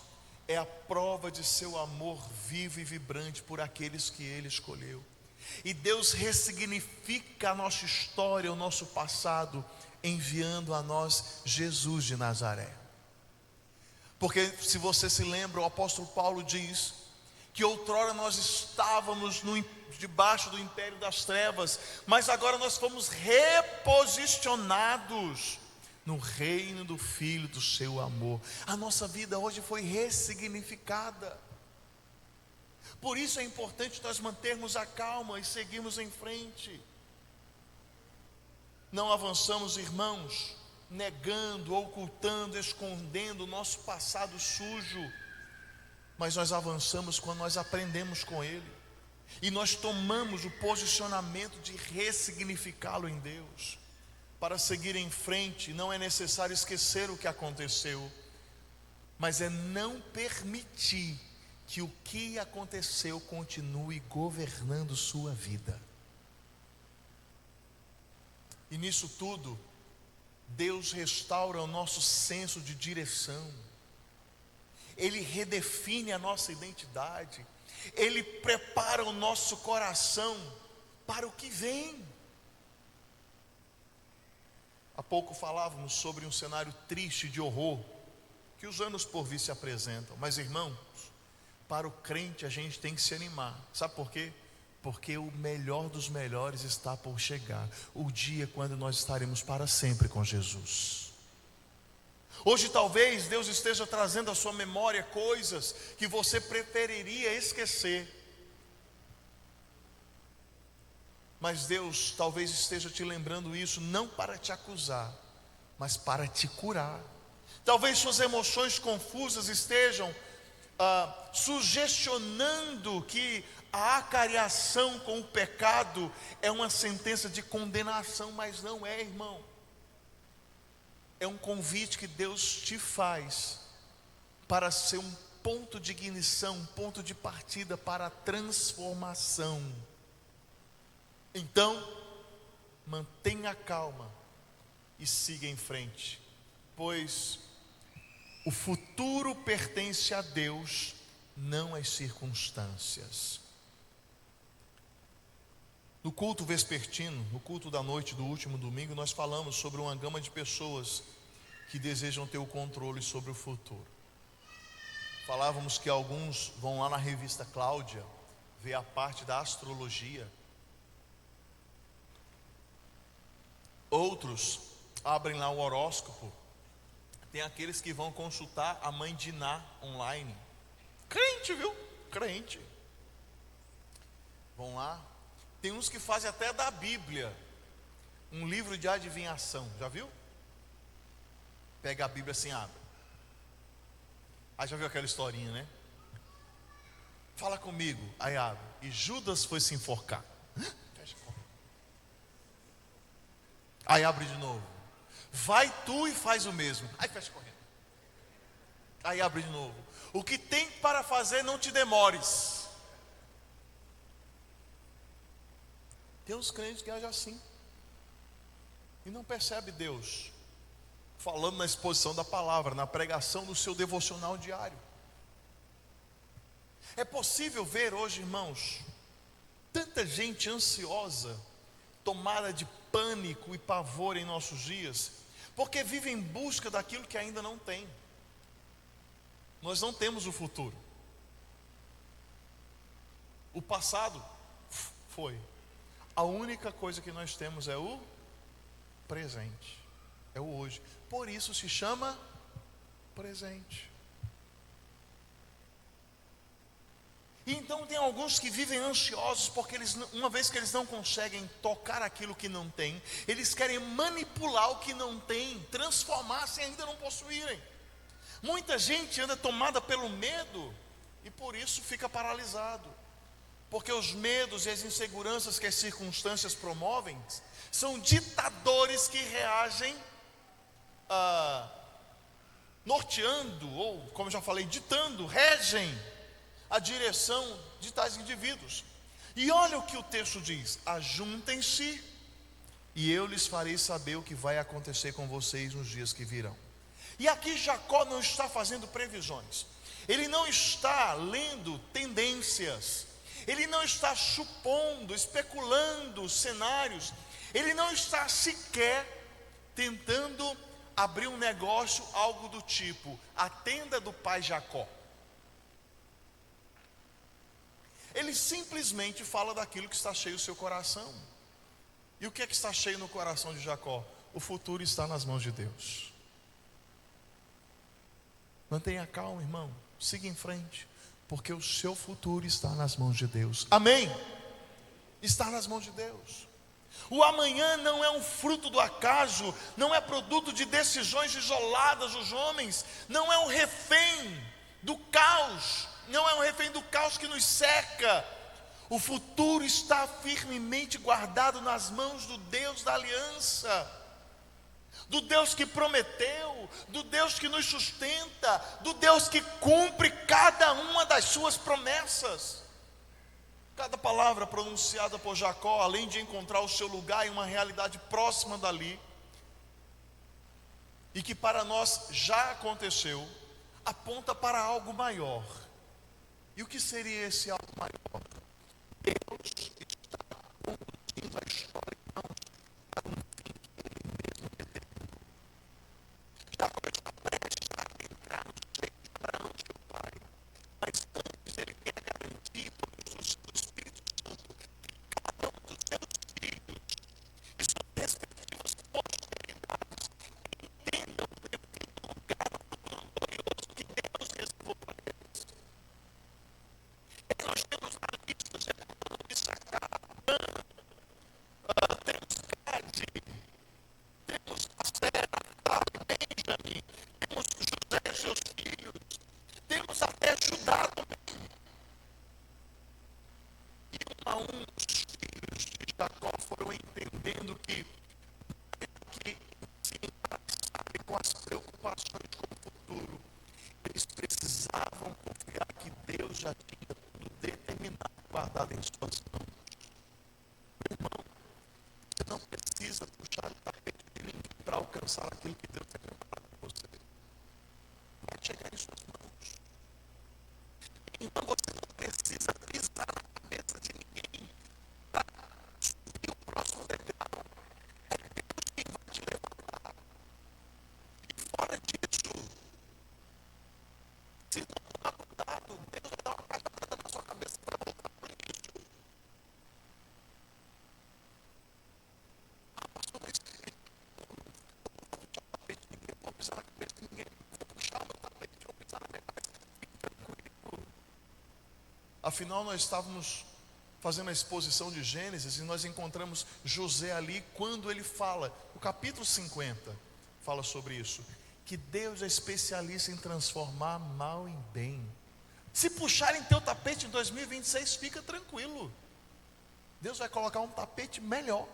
[SPEAKER 1] é a prova de seu amor vivo e vibrante por aqueles que Ele escolheu. E Deus ressignifica a nossa história, o nosso passado, enviando a nós Jesus de Nazaré. Porque, se você se lembra, o apóstolo Paulo diz que outrora nós estávamos debaixo do império das trevas, mas agora nós fomos reposicionados no reino do Filho do seu amor. A nossa vida hoje foi ressignificada. Por isso é importante nós mantermos a calma e seguirmos em frente. Não avançamos, irmãos, negando, ocultando, escondendo o nosso passado sujo, mas nós avançamos quando nós aprendemos com Ele, e nós tomamos o posicionamento de ressignificá-lo em Deus. Para seguir em frente, não é necessário esquecer o que aconteceu, mas é não permitir que o que aconteceu continue governando sua vida. E nisso tudo, Deus restaura o nosso senso de direção, Ele redefine a nossa identidade, Ele prepara o nosso coração para o que vem. Há pouco falávamos sobre um cenário triste de horror que os anos por vir se apresentam. Mas, irmãos, para o crente a gente tem que se animar. Sabe por quê? Porque o melhor dos melhores está por chegar. O dia quando nós estaremos para sempre com Jesus. Hoje talvez Deus esteja trazendo à sua memória coisas que você preferiria esquecer. Mas Deus talvez esteja te lembrando isso não para te acusar, mas para te curar. Talvez suas emoções confusas estejam sugestionando que a acariação com o pecado é uma sentença de condenação, mas não é, irmão. É um convite que Deus te faz para ser um ponto de ignição, um ponto de partida para a transformação. Então, mantenha calma e siga em frente, pois o futuro pertence a Deus, não às circunstâncias. No culto vespertino, no culto da noite do último domingo, nós falamos sobre uma gama de pessoas que desejam ter o controle sobre o futuro. Falávamos que alguns vão lá na revista Cláudia ver a parte da astrologia. Outros abrem lá o horóscopo. Tem aqueles que vão consultar a mãe de Ná online. Crente, viu? Crente. Vão lá. Tem uns que fazem até da Bíblia um livro de adivinhação. Já viu? Pega a Bíblia assim, abre. Aí já viu aquela historinha, né? Fala comigo. Aí abre. E Judas foi se enforcar. Aí abre de novo. Vai tu e faz o mesmo. Aí fecha correndo. Aí abre de novo. O que tem para fazer, não te demores. Tem uns crentes que agem assim e não percebe Deus falando na exposição da palavra, na pregação do seu devocional diário. É possível ver hoje, irmãos, tanta gente ansiosa, tomada de pânico e pavor em nossos dias, porque vive em busca daquilo que ainda não tem. Nós não temos o futuro. O passado foi. A única coisa que nós temos é o presente, é o hoje. Por isso se chama presente. E então tem alguns que vivem ansiosos porque uma vez que eles não conseguem tocar aquilo que não tem, eles querem manipular o que não tem, transformar sem ainda não possuírem. Muita gente anda tomada pelo medo e por isso fica paralisado, porque os medos e as inseguranças que as circunstâncias promovem são ditadores que reagem norteando, ou como eu já falei, ditando, regem a direção de tais indivíduos. E olha o que o texto diz: ajuntem-se e eu lhes farei saber o que vai acontecer com vocês nos dias que virão. E aqui Jacó não está fazendo previsões, ele não está lendo tendências, ele não está supondo, especulando cenários, ele não está sequer tentando abrir um negócio, algo do tipo a tenda do pai Jacó. Ele simplesmente fala daquilo que está cheio no seu coração. E o que é que está cheio no coração de Jacó? O futuro está nas mãos de Deus. Mantenha calma, irmão. Siga em frente, porque o seu futuro está nas mãos de Deus. Amém? Está nas mãos de Deus. O amanhã não é um fruto do acaso, não é produto de decisões isoladas dos homens, não é um refém do caos, não é um refém do caos que nos cerca. O futuro está firmemente guardado nas mãos do Deus da aliança, do Deus que prometeu, do Deus que nos sustenta, do Deus que cumpre cada uma das suas promessas. Cada palavra pronunciada por Jacó, além de encontrar o seu lugar em uma realidade próxima dali, e que para nós já aconteceu, aponta para algo maior. E o que seria esse algo maior? Deus está conduzindo a história para um fim que Ele mesmo determinou. mas antes ele quer garantir por Jesus do Espírito Santo que cada um dos seus filhos e suas respectivas posteridades entendam o devido lugar glorioso que Deus reservou para eles. E nós temos na lista de Issacar, temos Gade, temos Aser, Benjamim, temos José e seus filhos, temos até Judá também. E um a um os filhos de Jacó foram entendendo que se embaraçarem com as preocupações com o futuro, eles precisavam confiar que Deus já tinha tudo determinado, guardado em suas mãos. Meu irmão, você não precisa puxar o tapete de ninguém para alcançar aquilo que Deus tem preparado para você. Vai chegar em suas mãos. Então você não precisa pisar na cabeça de ninguém para subir o próximo degrau. É Deus quem vai te levantar. E fora disso, se não tomar cuidado, Deus vai dar uma cajadada na sua cabeça para voltar para o início. Pastor, mas ninguém vou pisar na cabeça de ninguém. Vou puxar o meu tapete, vou pisar na minha cabeça. Fique tranquilo. Afinal, nós estávamos fazendo a exposição de Gênesis e nós encontramos José ali quando ele fala, o capítulo 50 fala sobre isso, que Deus é especialista em transformar mal em bem. Se puxarem teu tapete em 2026, fica tranquilo, Deus vai colocar um tapete melhor.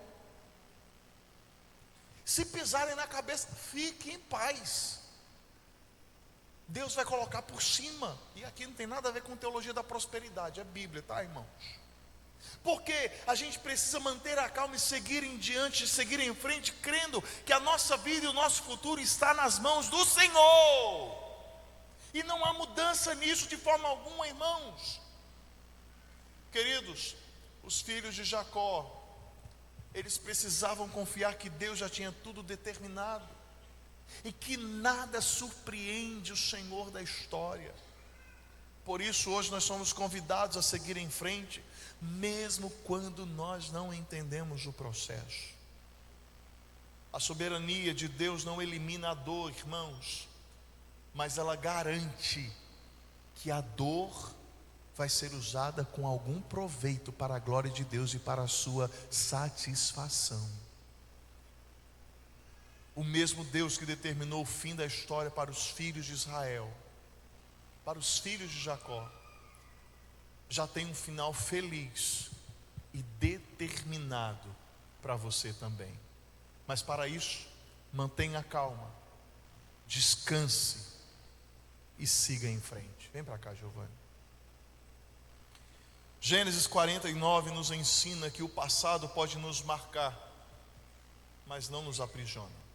[SPEAKER 1] Se pisarem na cabeça, fique em paz, Deus vai colocar por cima. E aqui não tem nada a ver com teologia da prosperidade, é Bíblia, tá, irmãos? Porque a gente precisa manter a calma e seguir em diante, seguir em frente, crendo que a nossa vida e o nosso futuro está nas mãos do Senhor. E não há mudança nisso de forma alguma, irmãos. Queridos, os filhos de Jacó, eles precisavam confiar que Deus já tinha tudo determinado e que nada surpreende o Senhor da história. Por isso hoje nós somos convidados a seguir em frente, mesmo quando nós não entendemos o processo. A soberania de Deus não elimina a dor, irmãos, mas ela garante que a dor vai ser usada com algum proveito para a glória de Deus e para a sua satisfação. O mesmo Deus que determinou o fim da história para os filhos de Israel, para os filhos de Jacó, já tem um final feliz e determinado para você também. Mas para isso, mantenha calma, descanse e siga em frente. Vem para cá, Giovanni. Gênesis 49 nos ensina que o passado pode nos marcar, mas não nos aprisiona.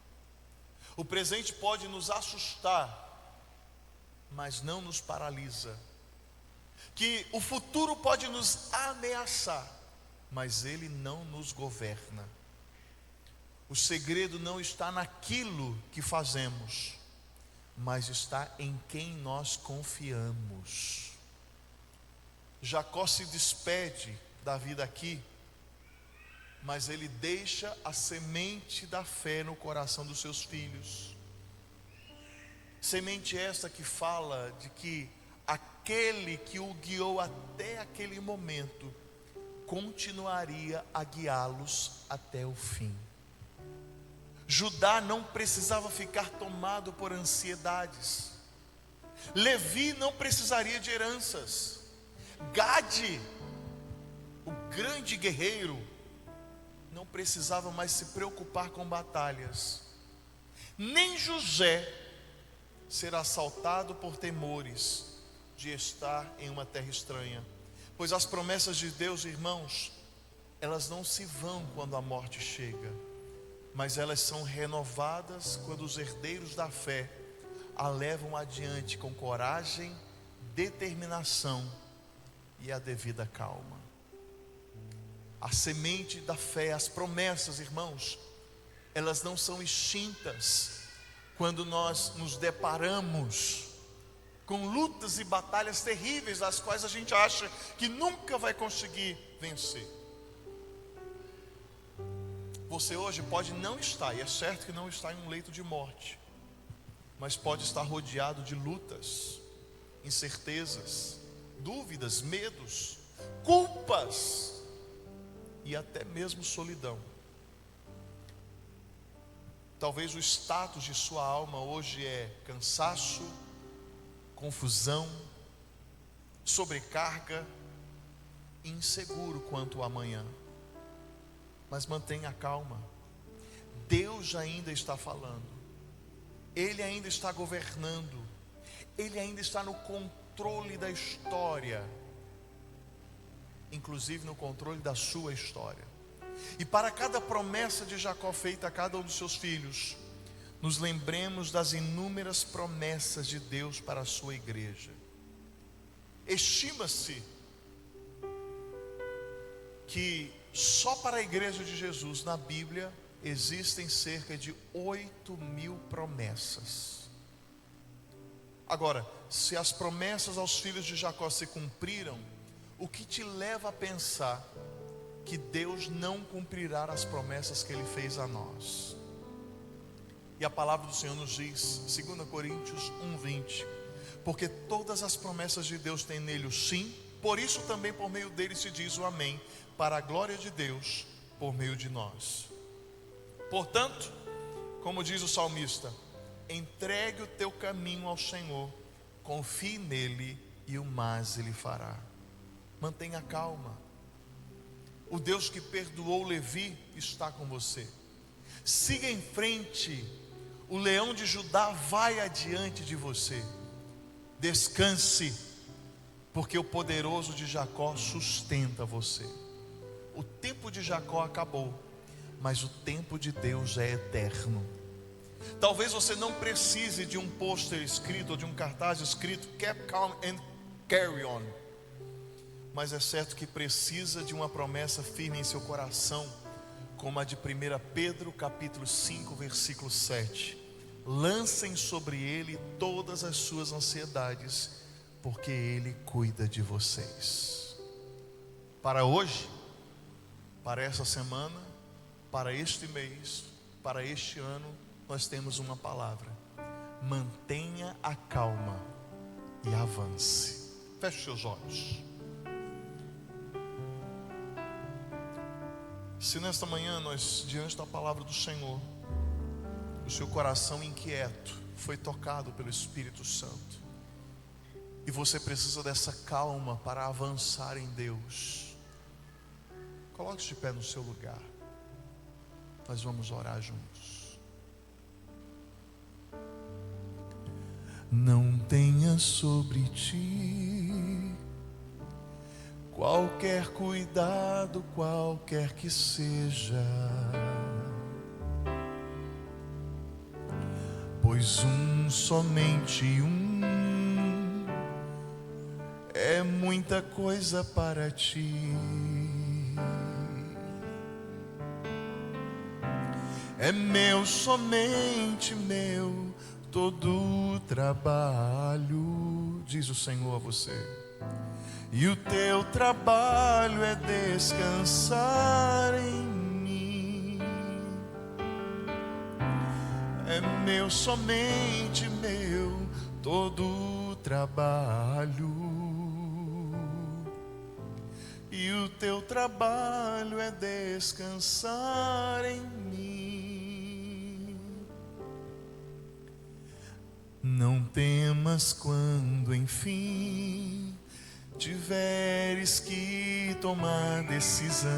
[SPEAKER 1] O presente pode nos assustar, mas não nos paralisa. Que o futuro pode nos ameaçar, mas ele não nos governa. O segredo não está naquilo que fazemos, mas está em quem nós confiamos. Jacó se despede da vida aqui, mas ele deixa a semente da fé no coração dos seus filhos. Semente esta que fala de que aquele que o guiou até aquele momento continuaria a guiá-los até o fim. Judá não precisava ficar tomado por ansiedades. Levi não precisaria de heranças. Gade, o grande guerreiro, não precisava mais se preocupar com batalhas. Nem José ser assaltado por temores de estar em uma terra estranha, pois as promessas de Deus, irmãos, elas não se vão quando a morte chega, mas elas são renovadas quando os herdeiros da fé a levam adiante com coragem, determinação e a devida calma. A semente da fé, as promessas, irmãos, elas não são extintas quando nós nos deparamos com lutas e batalhas terríveis, as quais a gente acha que nunca vai conseguir vencer. Você hoje pode não estar, e é certo que não está em um leito de morte, mas pode estar rodeado de lutas, incertezas, dúvidas, medos, culpas e até mesmo solidão. Talvez o status de sua alma hoje é cansaço, confusão, sobrecarga, inseguro quanto ao amanhã. Mas mantenha calma. Deus ainda está falando. Ele ainda está governando. Ele ainda está no controle da história, inclusive no controle da sua história. E para cada promessa de Jacó feita a cada um dos seus filhos, nos lembremos das inúmeras promessas de Deus para a sua igreja. Estima-se que só para a igreja de Jesus na Bíblia existem cerca de 8.000 promessas. Agora, se as promessas aos filhos de Jacó se cumpriram, o que te leva a pensar que Deus não cumprirá as promessas que Ele fez a nós? E a palavra do Senhor nos diz, 2 Coríntios 1:20, porque todas as promessas de Deus têm nele o sim, por isso também por meio dele se diz o amém, para a glória de Deus, por meio de nós. Portanto, como diz o salmista, entregue o teu caminho ao Senhor, confie nele e o mais Ele fará. Mantenha calma. O Deus que perdoou Levi está com você. Siga em frente. O leão de Judá vai adiante de você. Descanse, porque o poderoso de Jacó sustenta você. O tempo de Jacó acabou, mas o tempo de Deus é eterno. Talvez você não precise de um pôster escrito ou de um cartaz escrito "Keep calm and carry on", mas é certo que precisa de uma promessa firme em seu coração, como a de 1 Pedro capítulo 5 versículo 7. Lancem sobre ele todas as suas ansiedades, porque ele cuida de vocês. Para hoje, para essa semana, para este mês, para este ano, nós temos uma palavra: mantenha a calma e avance. Feche seus olhos. Se nesta manhã nós, diante da palavra do Senhor, o seu coração inquieto foi tocado pelo Espírito Santo, e você precisa dessa calma para avançar em Deus, coloque-se de pé no seu lugar. Nós vamos orar juntos. Não tenha sobre ti qualquer cuidado, qualquer que seja, pois somente é muita coisa para ti. É meu, somente meu, todo o trabalho, diz o Senhor a você. E o teu trabalho é descansar em mim. É meu, somente meu, todo o trabalho. E o teu trabalho é descansar em mim. Não temas quando enfim tiveres que tomar decisão.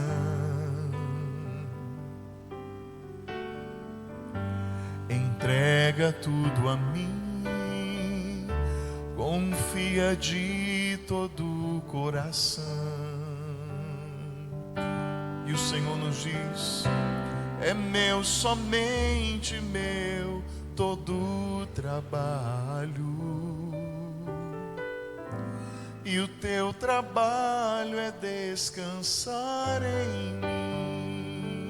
[SPEAKER 1] Entrega tudo a mim, confia de todo o coração. E o Senhor nos diz: é meu, somente meu, todo o trabalho. E o teu trabalho é descansar em mim.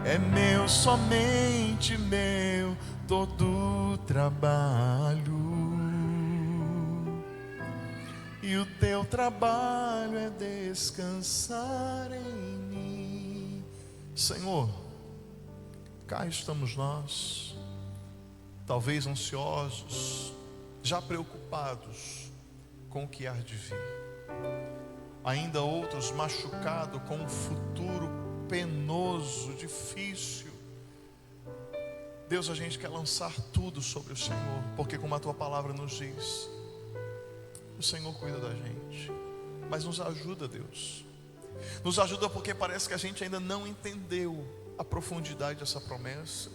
[SPEAKER 1] É meu, somente meu, todo trabalho, e o teu trabalho é descansar em mim. Senhor, cá estamos nós, talvez ansiosos, já preocupados com o que há de vir, ainda outros machucados com um futuro penoso, difícil. Deus, a gente quer lançar tudo sobre o Senhor, porque como a tua palavra nos diz, o Senhor cuida da gente. Mas nos ajuda, Deus, nos ajuda, porque parece que a gente ainda não entendeu a profundidade dessa promessa.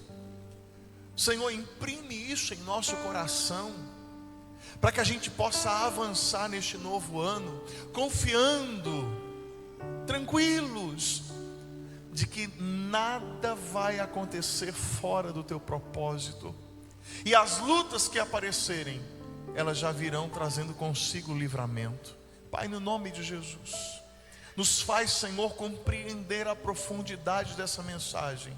[SPEAKER 1] Senhor, imprime isso em nosso coração, para que a gente possa avançar neste novo ano, confiando, tranquilos, de que nada vai acontecer fora do teu propósito, e as lutas que aparecerem, elas já virão trazendo consigo livramento. Pai, no nome de Jesus, nos faz, Senhor, compreender a profundidade dessa mensagem,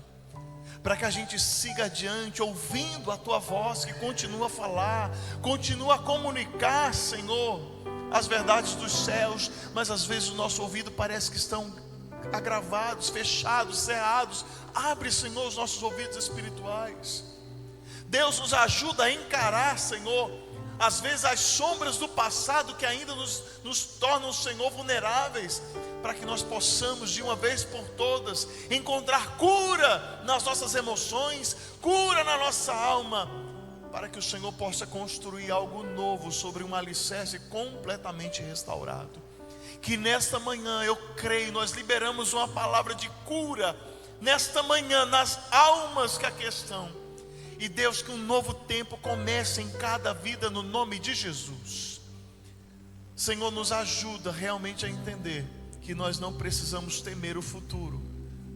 [SPEAKER 1] para que a gente siga adiante, ouvindo a tua voz, que continua a falar, continua a comunicar, Senhor, as verdades dos céus. Mas às vezes o nosso ouvido parece que estão agravados, fechados, cerrados. Abre, Senhor, os nossos ouvidos espirituais. Deus, nos ajuda a encarar, Senhor, às vezes as sombras do passado que ainda nos tornam, Senhor, vulneráveis, para que nós possamos de uma vez por todas encontrar cura nas nossas emoções, cura na nossa alma, para que o Senhor possa construir algo novo sobre um alicerce completamente restaurado. Que nesta manhã, eu creio, nós liberamos uma palavra de cura nesta manhã nas almas que aqui estão. E Deus, que um novo tempo comece em cada vida, no nome de Jesus. Senhor, nos ajuda realmente a entender que nós não precisamos temer o futuro,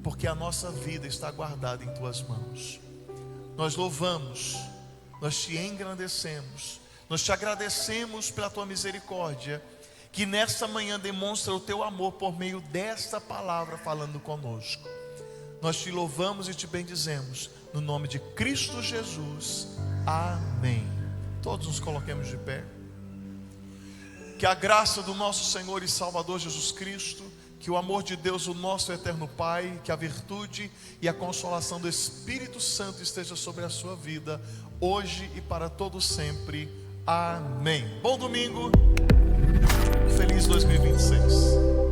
[SPEAKER 1] porque a nossa vida está guardada em tuas mãos. Nós louvamos, nós te engrandecemos, nós te agradecemos pela tua misericórdia, que nesta manhã demonstra o teu amor por meio desta palavra falando conosco. Nós te louvamos e te bendizemos, no nome de Cristo Jesus, amém. Todos nos coloquemos de pé. Que a graça do nosso Senhor e Salvador Jesus Cristo, que o amor de Deus, o nosso eterno Pai, que a virtude e a consolação do Espírito Santo esteja sobre a sua vida, hoje e para todo sempre, amém. Bom domingo, feliz 2026.